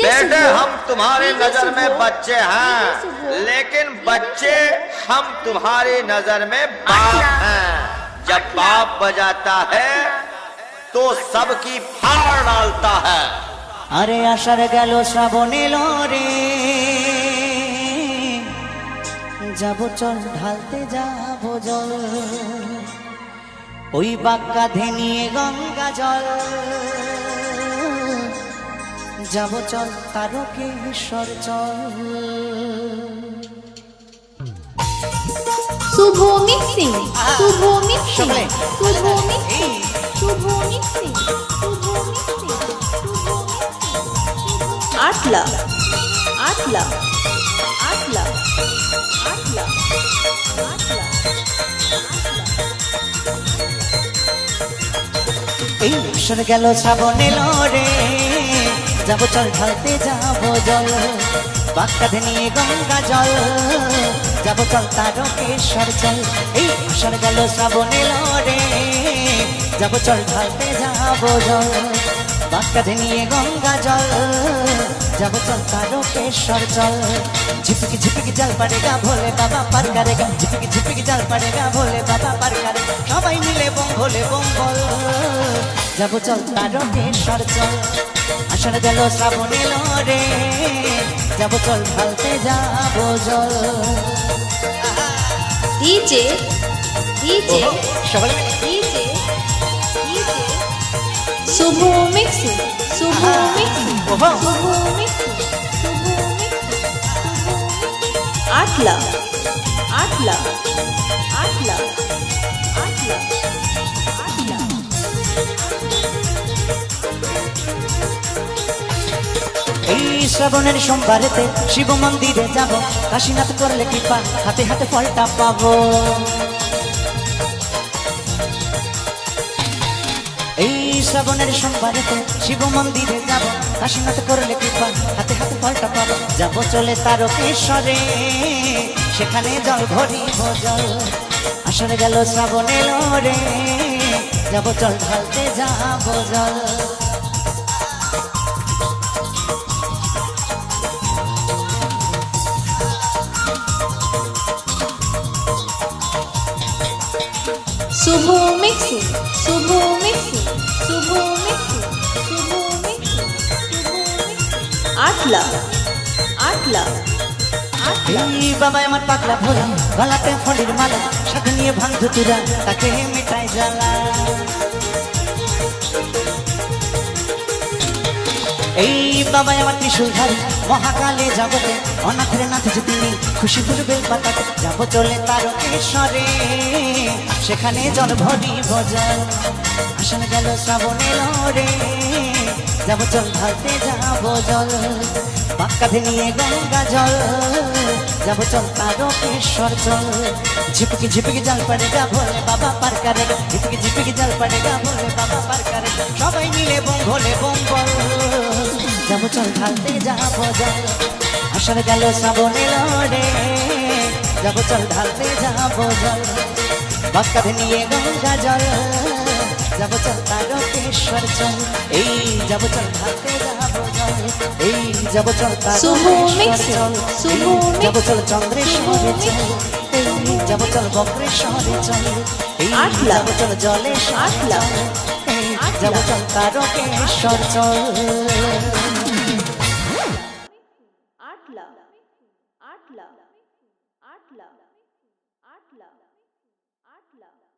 बेटे हम तुम्हारे नजर में बच्चे हैं, लेकिन बच्चे हम तुम्हारी नजर में बाप हैं। जब बाप बजाता है तो सबकी फाड़ डालता है। अरे आषाढ़ गেল শ্রাবণ এলো রে, যাবো চল ঢালতে যাবো জল, ওই বাঁকা ধেনিয়ে গঙ্গা জল, যাবো চল তারকেশ্বর চল। শুভ মিক্সিং, শুভ মিক্সিং, শুভ মিক্সিং, শুভ মিক্সিং, শুভ মিক্সিং, আটলা আটলা আটলা আটলা আটলা। এই আষাঢ় গেল শ্রাবণ এলো রে, যাবো চল ঢালতে যাবো জল, বাঁকা ধেনিয়ে গঙ্গা জল, যাবো চল তারকেশ্বর চল। এই আষাঢ় গেল শ্রাবণ এলো রে, যাবো চল ঢালতে যাবো জল, বাঁকা ধেনিয়ে গঙ্গা জল, যাবো চল তারকেশ্বর চল। ঝিপিকি ঝিপিকি জল পড়েগা ভোলে বাবা পার করেগা, ঝিপিকি ঝিপিকি জল পড়েগা ভোলে বাবা পার করেগা, সবাই মিলে বম ভোলে বম বল, যাবো চল তারকেশ্বর চল। আষাঢ় গেল শ্রাবণ এলো রে, যাবো চল ঢালতে যাবো জল। ডিজে ডিজে সবাই মিলে ডিজে ডিজে শুভ মিক্সিং, শুভ মিক্সিং, শুভ মিক্সিং, শুভ মিক্সিং, আটলা আটলা আটলা আটলা আটলা। এই শ্রাবণের সোমবারেতে শিব মন্দিরে যাব, কাশীনাথ করলে কৃপা হাতে হাতে ফলটা পাবো। এই শ্রাবণের সোমবারেতে শিব মন্দিরে যাব, কাশীনাথ করলে কৃপা হাতে হাতে ফলটা পাবো। যাবো চলে তারকেশ্বরে, সেখানে জল ভরিব জল। আষাঢ় গেল শ্রাবণ এলো রে, যাবো চল ঢালতে যাবো জল। শুভ মিক্সিং, শুভ মিক্সিং, শুভ মিক্সিং, শুভ মিক্সিং, শুভ মিক্সিং, আটলা আটলা আটলা। এই বাবা আমার পাগলা ভোলা, গলাতে ফলের মালা, সাথে নিয়ে ভাঙ ধুতুরা, তাকে মেটাই জ্বালা। এই বাবা আমার ত্রিশূলধারী, মহাকালে জগতে অনাথের নাথ যে তিনি, খুশি ফুলবে পাতাতে, যাবো চলে তারকেশ্বরে, সেখানে জল ভরিব জল। আষাঢ় গেল শ্রাবণ এলো রে, যাবো চল ঢালতে যাবো জল, বাঁকা ধেনিয়ে গঙ্গা জল, যাবো চল তারকেশ্বর চল। ঝিপকি ঝিপকি জল পড়েগা ভোলে বাবা পার করেগা, ঝিপকি ঝিপকি জল পড়েগা ভোলে বাবা পার করেগা, সবাই মিলে বম ভোলে বম বল, যাবো চল ঢালতে যাবো জল। আষাঢ় গেল শ্রাবণ এলো রে, যাবো চল ঢালতে যাবো জল, বাঁকা ধেনিয়ে গঙ্গা জল, যাবো চল তারকেশ্বর চল। এই যাবো চল ঢালতে যাবো জল, এই যাবো চল তারকেশ্বর চল, এই যাবো চল চন্দ্রেশ্বরে চল, এই যাবো চল বক্রেশ্বরে চল, এই যাবো চল জলে আটলা, এই যাবো চল তারকেশ্বর চল। আটলা আটলা আটলা আটলা আটলা।